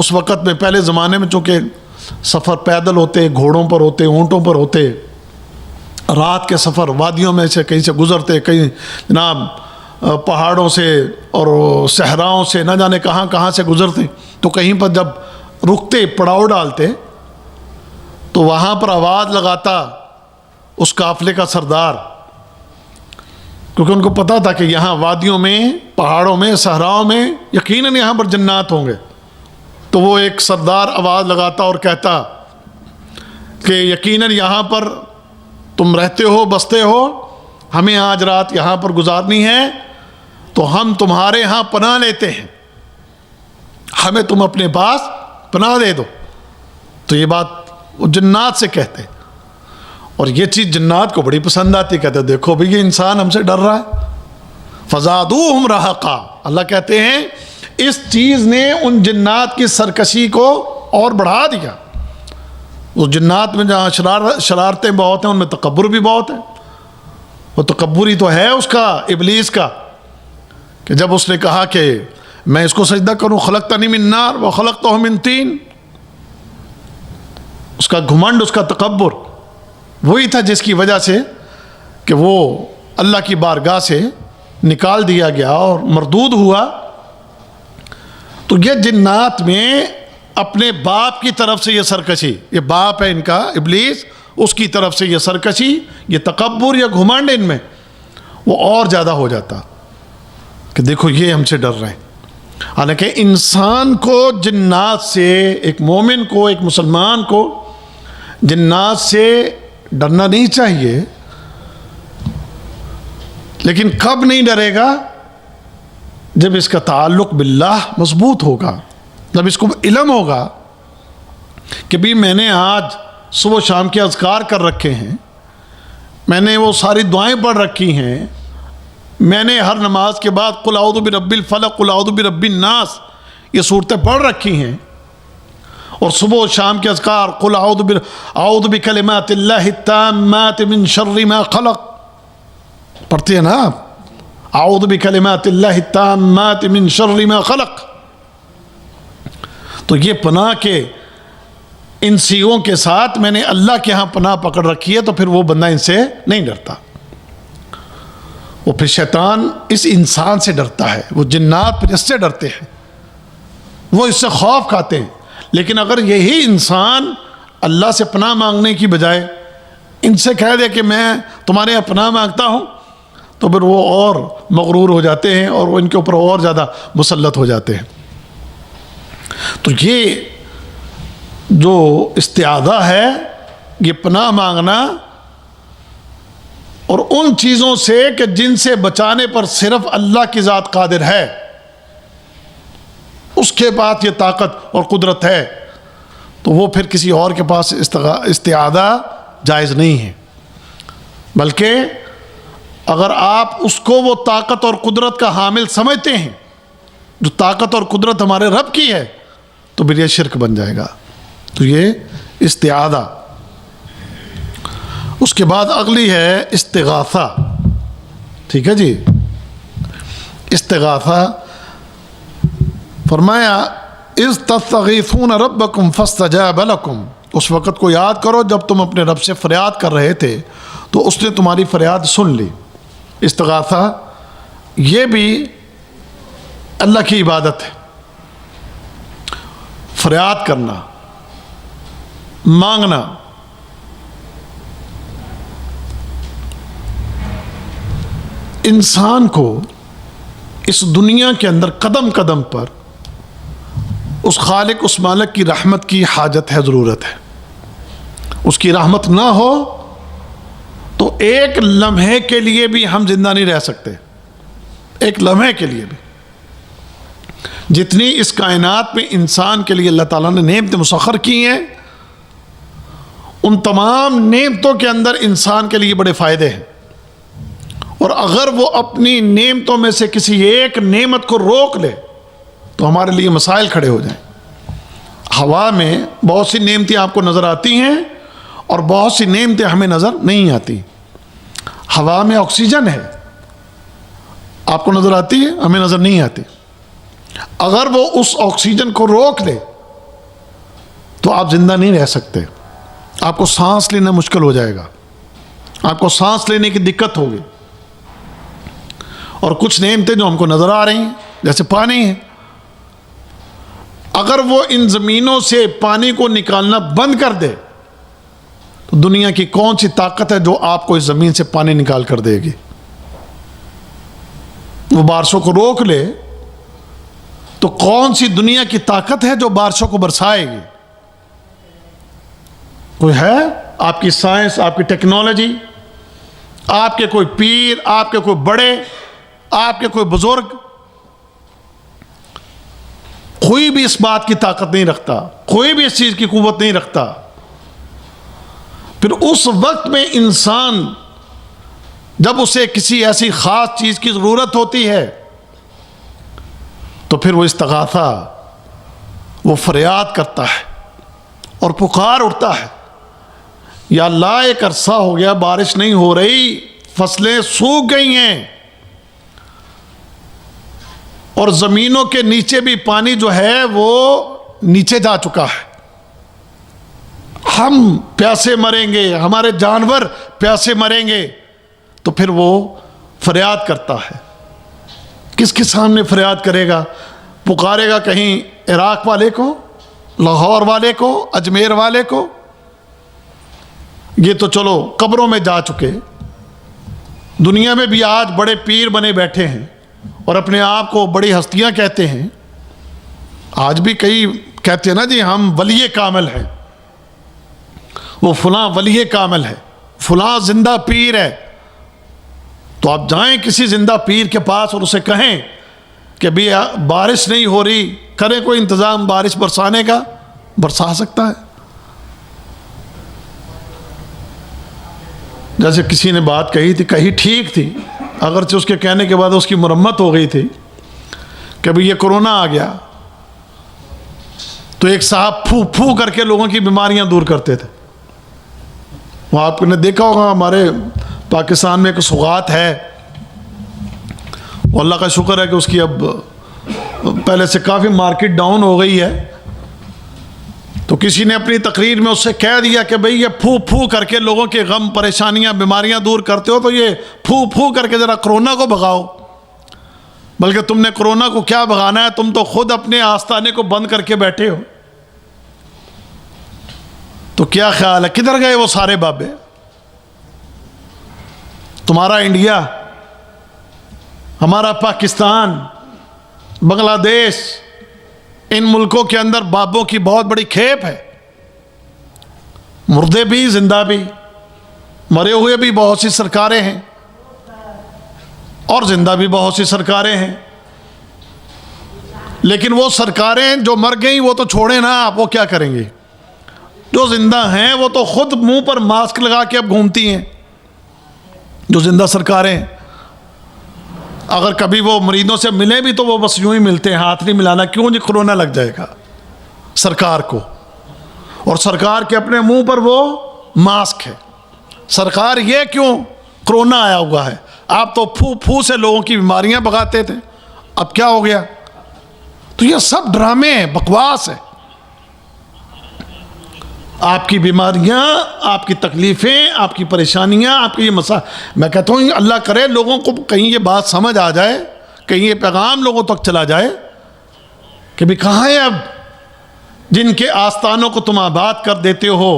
اس وقت میں پہلے زمانے میں چونکہ سفر پیدل ہوتے، گھوڑوں پر ہوتے، اونٹوں پر ہوتے، رات کے سفر وادیوں میں سے کہیں سے گزرتے، کہیں جناب پہاڑوں سے اور صحراؤں سے نہ جانے کہاں کہاں سے گزرتے، تو کہیں پر جب رکتے پڑاؤ ڈالتے تو وہاں پر آواز لگاتا اس قافلے کا سردار، کیونکہ ان کو پتا تھا کہ یہاں وادیوں میں پہاڑوں میں صحراؤں میں یقیناً یہاں پر جنات ہوں گے. تو وہ ایک سردار آواز لگاتا اور کہتا کہ یقیناً یہاں پر تم رہتے ہو بستے ہو، ہمیں آج رات یہاں پر گزارنی ہے تو ہم تمہارے ہاں پناہ لیتے ہیں، ہمیں تم اپنے پاس پناہ دے دو. تو یہ بات وہ جنات سے کہتے اور یہ چیز جنات کو بڑی پسند آتی. کہتے دیکھو بھئی یہ انسان ہم سے ڈر رہا ہے. فزادوہم رہقا. اللہ کہتے ہیں اس چیز نے ان جنات کی سرکشی کو اور بڑھا دیا. وہ جنات میں جہاں شرارتیں بہت ہیں ان میں تکبر بھی بہت ہے. وہ تکبری تو ہے اس کا ابلیس کا کہ جب اس نے کہا کہ میں اس کو سجدہ کروں، خلقتنی من نار وخلقتہ من طین، اس کا گھمنڈ، اس کا تکبر وہی تھا جس کی وجہ سے کہ وہ اللہ کی بارگاہ سے نکال دیا گیا اور مردود ہوا. تو یہ جنات میں اپنے باپ کی طرف سے یہ سرکشی، یہ باپ ہے ان کا ابلیس، اس کی طرف سے یہ سرکشی، یہ تکبر یا گھمنڈ ان میں وہ اور زیادہ ہو جاتا کہ دیکھو یہ ہم سے ڈر رہے ہیں. حالانکہ انسان کو جنات سے، ایک مومن کو، ایک مسلمان کو جنات سے ڈرنا نہیں چاہیے، لیکن کب نہیں ڈرے گا؟ جب اس کا تعلق باللہ مضبوط ہوگا، جب اس کو علم ہوگا کہ بھی میں نے آج صبح و شام کے اذکار کر رکھے ہیں، میں نے وہ ساری دعائیں پڑھ رکھی ہیں، میں نے ہر نماز کے بعد قل اعوذ برب الفلق قل اعوذ برب الناس یہ صورتیں پڑھ رکھی ہیں، اور صبح و شام کے اذکار قل اعوذ بکلمات اللہ التامات من شر ما خلق پڑھتے ہیں نا آپ، اعوذ بکلمات اللہ التامات من شر ما خلق، تو یہ پناہ کے ان سیغوں کے ساتھ میں نے اللہ کے ہاں پناہ پکڑ رکھی ہے، تو پھر وہ بندہ ان سے نہیں ڈرتا، وہ پھر شیطان اس انسان سے ڈرتا ہے، وہ جنات پھر اس سے ڈرتے ہیں، وہ اس سے خوف کھاتے ہیں۔ لیکن اگر یہی انسان اللہ سے پناہ مانگنے کی بجائے ان سے کہہ دے کہ میں تمہارے یہاں پناہ مانگتا ہوں، تو پھر وہ اور مغرور ہو جاتے ہیں اور وہ ان کے اوپر اور زیادہ مسلط ہو جاتے ہیں۔ تو یہ جو استعاذہ ہے، یہ پناہ مانگنا، اور ان چیزوں سے کہ جن سے بچانے پر صرف اللہ کی ذات قادر ہے، اس کے بعد یہ طاقت اور قدرت ہے، تو وہ پھر کسی اور کے پاس استعاذہ جائز نہیں ہے۔ بلکہ اگر آپ اس کو وہ طاقت اور قدرت کا حامل سمجھتے ہیں جو طاقت اور قدرت ہمارے رب کی ہے، تو پھر یہ شرک بن جائے گا۔ تو یہ استعاذہ۔ اس کے بعد اگلی ہے استغاثہ، ٹھیک ہے جی۔ استغاثہ فرمایا اذ تستغیثون ربکم فاستجاب لکم، اس وقت کو یاد کرو جب تم اپنے رب سے فریاد کر رہے تھے تو اس نے تمہاری فریاد سن لی۔ استغاثہ یہ بھی اللہ کی عبادت ہے، فریاد کرنا، مانگنا۔ انسان کو اس دنیا کے اندر قدم قدم پر اس خالق، اس مالک کی رحمت کی حاجت ہے، ضرورت ہے۔ اس کی رحمت نہ ہو تو ایک لمحے کے لیے بھی ہم زندہ نہیں رہ سکتے، ایک لمحے کے لیے بھی۔ جتنی اس کائنات میں انسان کے لیے اللہ تعالیٰ نے نعمتیں مسخر کی ہیں، ان تمام نعمتوں کے اندر انسان کے لیے بڑے فائدے ہیں، اور اگر وہ اپنی نعمتوں میں سے کسی ایک نعمت کو روک لے تو ہمارے لیے مسائل کھڑے ہو جائیں۔ ہوا میں بہت سی نعمتیں آپ کو نظر آتی ہیں اور بہت سی نعمتیں ہمیں نظر نہیں آتی۔ ہوا میں آکسیجن ہے، آپ کو نظر آتی ہے، ہمیں نظر نہیں آتی۔ اگر وہ اس آکسیجن کو روک لے تو آپ زندہ نہیں رہ سکتے، آپ کو سانس لینا مشکل ہو جائے گا، آپ کو سانس لینے کی دقت ہوگی۔ اور کچھ نعمتیں جو ہم کو نظر آ رہی ہیں جیسے پانی ہے، اگر وہ ان زمینوں سے پانی کو نکالنا بند کر دے تو دنیا کی کون سی طاقت ہے جو آپ کو اس زمین سے پانی نکال کر دے گی؟ وہ بارشوں کو روک لے تو کون سی دنیا کی طاقت ہے جو بارشوں کو برسائے گی؟ کوئی ہے؟ آپ کی سائنس، آپ کی ٹیکنالوجی، آپ کے کوئی پیر، آپ کے کوئی بڑے، آپ کے کوئی بزرگ، کوئی بھی اس بات کی طاقت نہیں رکھتا، کوئی بھی اس چیز کی قوت نہیں رکھتا۔ پھر اس وقت میں انسان جب اسے کسی ایسی خاص چیز کی ضرورت ہوتی ہے تو پھر وہ استغاثہ، وہ فریاد کرتا ہے اور پکار اٹھتا ہے، یا اللہ ایک عرصہ ہو گیا بارش نہیں ہو رہی، فصلیں سوکھ گئی ہیں، اور زمینوں کے نیچے بھی پانی جو ہے وہ نیچے جا چکا ہے، ہم پیاسے مریں گے، ہمارے جانور پیاسے مریں گے۔ تو پھر وہ فریاد کرتا ہے۔ کس کے سامنے فریاد کرے گا؟ پکارے گا کہیں عراق والے کو، لاہور والے کو، اجمیر والے کو؟ یہ تو چلو قبروں میں جا چکے، دنیا میں بھی آج بڑے پیر بنے بیٹھے ہیں اور اپنے آپ کو بڑی ہستیاں کہتے ہیں، آج بھی کئی کہتے ہیں نا جی ہم ولی کامل ہیں، وہ فلاں ولی کامل ہے، فلاں زندہ پیر ہے، تو آپ جائیں کسی زندہ پیر کے پاس اور اسے کہیں کہ بھی بارش نہیں ہو رہی، کریں کوئی انتظام بارش برسانے کا، برسا سکتا ہے۔ جیسے کسی نے بات کہی تھی، کہی ٹھیک تھی، اگرچہ اس کے کہنے کے بعد اس کی مرمت ہو گئی تھی کہ بھی یہ کرونا آ گیا تو ایک صاحب پھو پھو کر کے لوگوں کی بیماریاں دور کرتے تھے۔ وہ آپ نے دیکھا ہوگا ہمارے پاکستان میں ایک سوغات ہے، اللہ کا شکر ہے کہ اس کی اب پہلے سے کافی مارکیٹ ڈاؤن ہو گئی ہے، تو کسی نے اپنی تقریر میں اس سے کہہ دیا کہ بھئی یہ پھو پھو کر کے لوگوں کے غم پریشانیاں بیماریاں دور کرتے ہو، تو یہ پھو پھو کر کے ذرا کرونا کو بھگاؤ، بلکہ تم نے کرونا کو کیا بھگانا ہے، تم تو خود اپنے آستانے کو بند کر کے بیٹھے ہو۔ تو کیا خیال ہے کدھر گئے وہ سارے بابے؟ تمہارا انڈیا، ہمارا پاکستان، بنگلہ دیش، ان ملکوں کے اندر بابوں کی بہت بڑی کھیپ ہے، مردے بھی زندہ بھی، مرے ہوئے بھی بہت سی سرکاریں ہیں اور زندہ بھی بہت سی سرکاریں ہیں، لیکن وہ سرکاریں جو مر گئیں وہ تو چھوڑیں نا، آپ وہ کیا کریں گے؟ جو زندہ ہیں وہ تو خود منہ پر ماسک لگا کے اب گھومتی ہیں، جو زندہ سرکاریں ہیں۔ اگر کبھی وہ مریضوں سے ملے بھی تو وہ بس یوں ہی ملتے ہیں، ہاتھ نہیں ملانا، کیوں جی کرونا لگ جائے گا سرکار کو، اور سرکار کے اپنے منہ پر وہ ماسک ہے۔ سرکار یہ کیوں کرونا آیا ہوا ہے، آپ تو پھو پھو سے لوگوں کی بیماریاں بھگاتے تھے، اب کیا ہو گیا؟ تو یہ سب ڈرامے ہیں، بکواس ہے۔ آپ کی بیماریاں، آپ کی تکلیفیں، آپ کی پریشانیاں، آپ کی یہ مسائل، میں کہتا ہوں اللہ کرے لوگوں کو کہیں یہ بات سمجھ آ جائے، کہیں یہ پیغام لوگوں تک چلا جائے کہ بھی کہاں ہے اب جن کے آستانوں کو تم آباد کر دیتے ہو،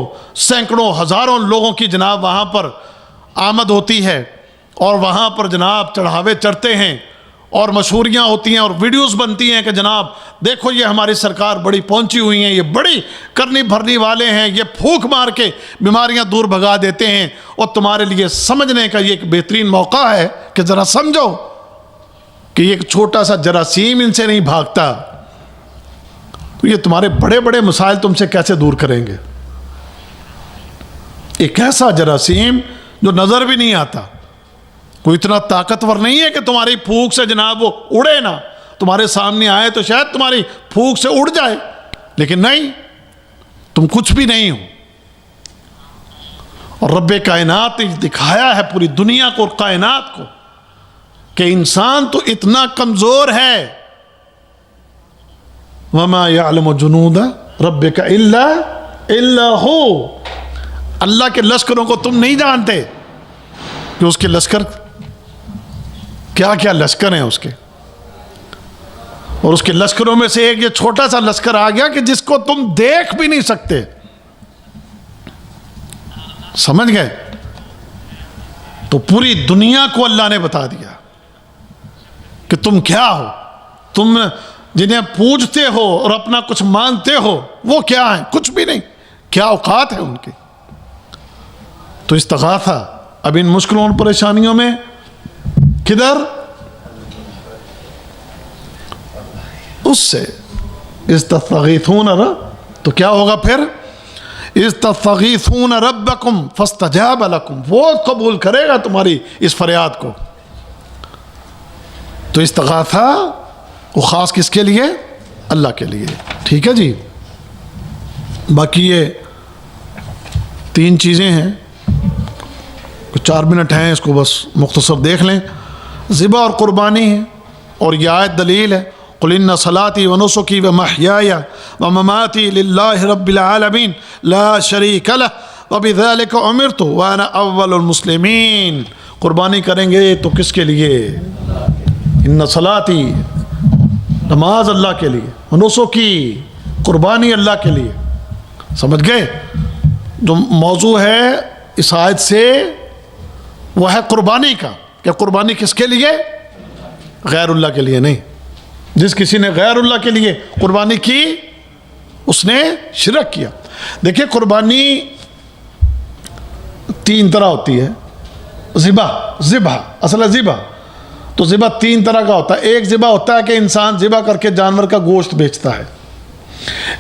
سینکڑوں ہزاروں لوگوں کی جناب وہاں پر آمد ہوتی ہے اور وہاں پر جناب چڑھاوے چڑھتے ہیں اور مشہوریاں ہوتی ہیں اور ویڈیوز بنتی ہیں کہ جناب دیکھو یہ ہماری سرکار بڑی پہنچی ہوئی ہیں، یہ بڑی کرنی بھرنی والے ہیں، یہ پھونک مار کے بیماریاں دور بھگا دیتے ہیں، اور تمہارے لیے سمجھنے کا یہ ایک بہترین موقع ہے کہ ذرا سمجھو کہ یہ ایک چھوٹا سا جراثیم ان سے نہیں بھاگتا، تو یہ تمہارے بڑے بڑے مسائل تم سے کیسے دور کریں گے؟ ایک ایسا جراثیم جو نظر بھی نہیں آتا، کوئی اتنا طاقتور نہیں ہے کہ تمہاری پھونک سے جناب وہ اڑے نہ، تمہارے سامنے آئے تو شاید تمہاری پھونک سے اڑ جائے، لیکن نہیں، تم کچھ بھی نہیں ہو۔ اور رب کائنات نے دکھایا ہے پوری دنیا کو اور کائنات کو کہ انسان تو اتنا کمزور ہے، وَمَا يَعْلَمُ جُنُودَ رَبِّكَ إِلَّا هُوَ، اللہ کے لشکروں کو تم نہیں جانتے کہ اس کے لشکر کیا کیا لشکر ہیں اس کے، اور اس کے لشکروں میں سے ایک یہ چھوٹا سا لشکر آ گیا کہ جس کو تم دیکھ بھی نہیں سکتے، سمجھ گئے؟ تو پوری دنیا کو اللہ نے بتا دیا کہ تم کیا ہو، تم جنہیں پوجتے ہو اور اپنا کچھ مانتے ہو وہ کیا ہیں؟ کچھ بھی نہیں، کیا اوقات ہے ان کی۔ تو استغاثہ اب ان مشکلوں اور پریشانیوں میں کدھر؟ اس سے استغیثون تو کیا ہوگا پھر؟ استغیثون ربکم فاستجاب لکم، وہ قبول کرے گا تمہاری اس فریاد کو۔ تو استغاثہ وہ خاص کس کے لیے؟ اللہ کے لیے، ٹھیک ہے جی۔ باقی یہ 3 چیزیں ہیں، 4 منٹ ہیں، اس کو بس مختصر دیکھ لیں۔ ذبح اور قربانی ہے، اور یہ آیت دلیل ہے، قل ان صلاتي ونسكي ومحياي ومماتي لله رب العالمين لا شريك له وبذلك امرت وانا اول المسلمين۔ قربانی کریں گے تو کس کے لیے؟ ان صلاتی، نماز اللہ کے لیے، ونسکی، قربانی اللہ کے لیے، سمجھ گئے؟ جو موضوع ہے اس آیت سے وہ ہے قربانی کا، کہ قربانی کس کے لیے؟ غیر اللہ کے لیے نہیں۔ جس کسی نے غیر اللہ کے لیے قربانی کی اس نے شرک کیا۔ دیکھیں قربانی 3 طرح ہوتی ہے۔ ذبح اصل ہے ذبح، تو ذبح 3 طرح کا ہوتا ہے۔ ایک ذبح ہوتا ہے کہ انسان ذبح کر کے جانور کا گوشت بیچتا ہے،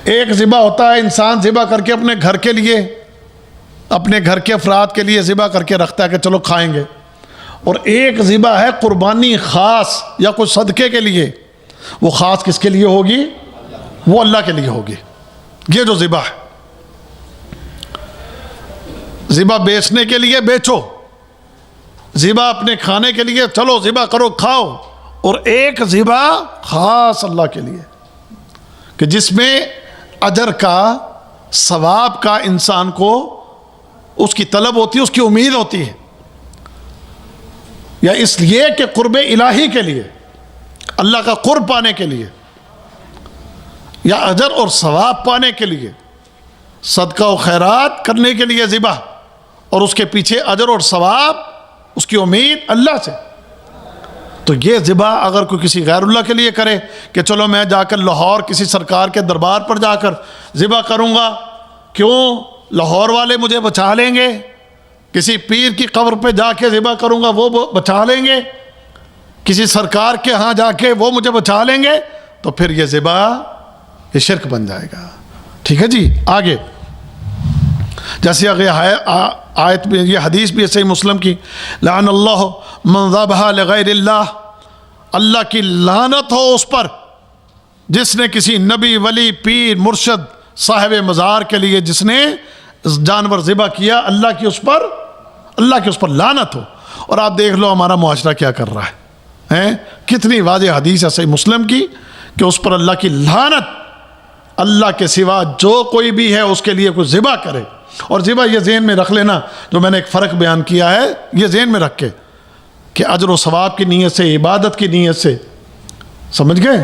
ایک ذبح ہوتا ہے انسان ذبح کر کے اپنے گھر کے لیے، اپنے گھر کے افراد کے لیے ذبح کر کے رکھتا ہے کہ چلو کھائیں گے، اور ایک ذبح ہے قربانی خاص یا کوئی صدقے کے لیے، وہ خاص کس کے لیے ہوگی؟ وہ اللہ کے لیے ہوگی۔ یہ جو ذبح ہے، ذبح بیچنے کے لیے بیچو، ذبح اپنے کھانے کے لیے چلو ذبح کرو کھاؤ، اور ایک ذبح خاص اللہ کے لیے کہ جس میں اجر کا، ثواب کا انسان کو اس کی طلب ہوتی ہے، اس کی امید ہوتی ہے، یا اس لیے کہ قرب الہی کے لیے، اللہ کا قرب پانے کے لیے، یا اجر اور ثواب پانے کے لیے، صدقہ و خیرات کرنے کے لیے ذبح، اور اس کے پیچھے اجر اور ثواب، اس کی امید اللہ سے۔ تو یہ ذبح اگر کوئی کسی غیر اللہ کے لیے کرے کہ چلو میں جا کر لاہور کسی سرکار کے دربار پر جا کر ذبح کروں گا، کیوں؟ لاہور والے مجھے بچا لیں گے، کسی پیر کی قبر پہ جا کے ذبح کروں گا وہ بچا لیں گے، کسی سرکار کے ہاں جا کے وہ مجھے بچا لیں گے، تو پھر یہ ذبح یہ شرک بن جائے گا۔ ٹھیک ہے جی، آگے جیسے آگے آیت میں یہ حدیث بھی ہے صحیح مسلم کی، لعن اللہ من ذبح لغیر اللہ، اللہ کی لعنت ہو اس پر جس نے کسی نبی، ولی، پیر، مرشد، صاحب مزار کے لیے جس نے جانور ذبح کیا، اللہ کی اس پر لعنت ہو۔ اور آپ دیکھ لو ہمارا معاشرہ کیا کر رہا ہے، کتنی واضح حدیث ہے صحیح مسلم کی کہ اس پر اللہ کی لعنت، اللہ کے سوا جو کوئی بھی ہے اس کے لیے کوئی ذبح کرے۔ اور ذبح یہ ذہن میں رکھ لینا، جو میں نے ایک فرق بیان کیا ہے یہ ذہن میں رکھ کے کہ اجر و ثواب کی نیت سے، عبادت کی نیت سے، سمجھ گئے؟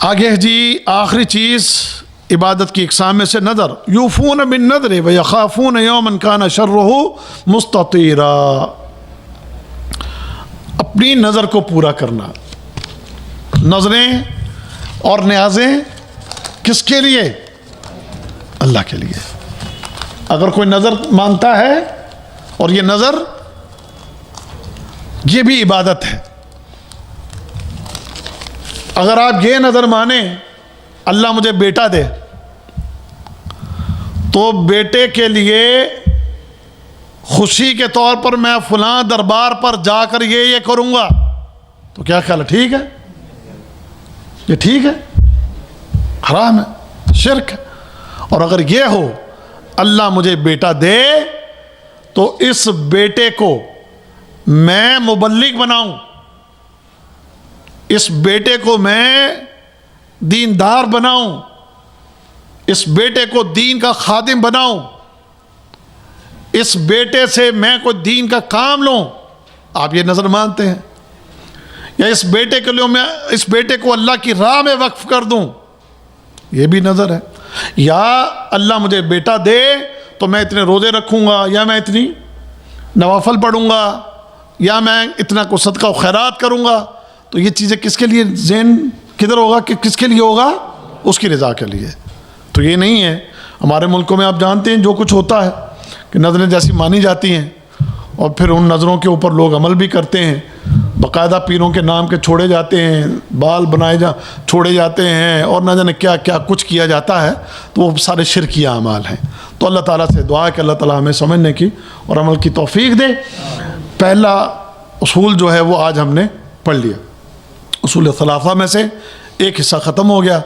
آگے جی آخری چیز عبادت کی اقسام میں سے نظر، یوفون بالنذر ویخافون یوما کان شرہ مستطیرا، اپنی نظر کو پورا کرنا۔ نظریں اور نیازیں کس کے لیے؟ اللہ کے لیے۔ اگر کوئی نظر مانتا ہے، اور یہ نظر یہ بھی عبادت ہے، اگر آپ یہ نظر مانیں اللہ مجھے بیٹا دے، تو بیٹے کے لیے خوشی کے طور پر میں فلاں دربار پر جا کر یہ کروں گا، تو کیا خیال ہے؟ ٹھیک ہے؟ یہ ٹھیک ہے؟ حرام ہے، شرک ہے۔ اور اگر یہ ہو اللہ مجھے بیٹا دے تو اس بیٹے کو میں مبلغ بناؤں، اس بیٹے کو میں دیندار بناؤں، اس بیٹے کو دین کا خادم بناؤں، اس بیٹے سے میں کوئی دین کا کام لوں، آپ یہ نظر مانتے ہیں؟ یا اس بیٹے کے لیے میں اس بیٹے کو اللہ کی راہ میں وقف کر دوں، یہ بھی نظر ہے۔ یا اللہ مجھے بیٹا دے تو میں اتنے روزے رکھوں گا، یا میں اتنی نوافل پڑھوں گا، یا میں اتنا کو صدقہ و خیرات کروں گا، تو یہ چیزیں کس کے لیے ذہن کدھر ہوگا کہ کس کے لیے ہوگا؟ اس کی رضا کے لیے۔ تو یہ نہیں ہے، ہمارے ملکوں میں آپ جانتے ہیں جو کچھ ہوتا ہے کہ نظریں جیسی مانی جاتی ہیں، اور پھر ان نظروں کے اوپر لوگ عمل بھی کرتے ہیں، باقاعدہ پیروں کے نام کے چھوڑے جاتے ہیں، بال چھوڑے جاتے ہیں، اور نہ جانے کیا کیا کچھ کیا جاتا ہے، تو وہ سارے شرکیہ اعمال ہیں۔ تو اللہ تعالیٰ سے دعا ہے کہ اللہ تعالیٰ ہمیں سمجھنے کی اور عمل کی توفیق دے۔ پہلا اصول جو ہے وہ آج ہم نے پڑھ لیا، اصول ثلاثہ میں سے ایک حصہ ختم ہو گیا،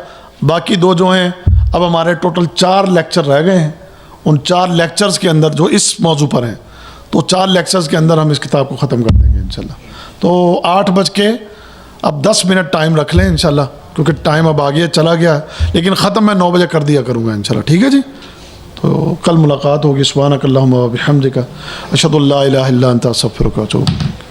باقی 2 جو ہیں اب ہمارے ٹوٹل 4 لیکچر رہ گئے ہیں۔ ان 4 لیکچرز کے اندر جو اس موضوع پر ہیں، تو 4 لیکچرز کے اندر ہم اس کتاب کو ختم کر دیں گے انشاءاللہ۔ تو 8:10 ٹائم رکھ لیں انشاءاللہ، کیونکہ ٹائم اب آ گیا چلا گیا ہے، لیکن ختم میں 9 بجے کر دیا کروں گا انشاءاللہ۔ ٹھیک ہے جی؟ تو کل ملاقات ہوگی۔ سبحانک اللہم و بحمدک، اشہد ان لا الہ الا انت، استغفرک و اتوب الیک۔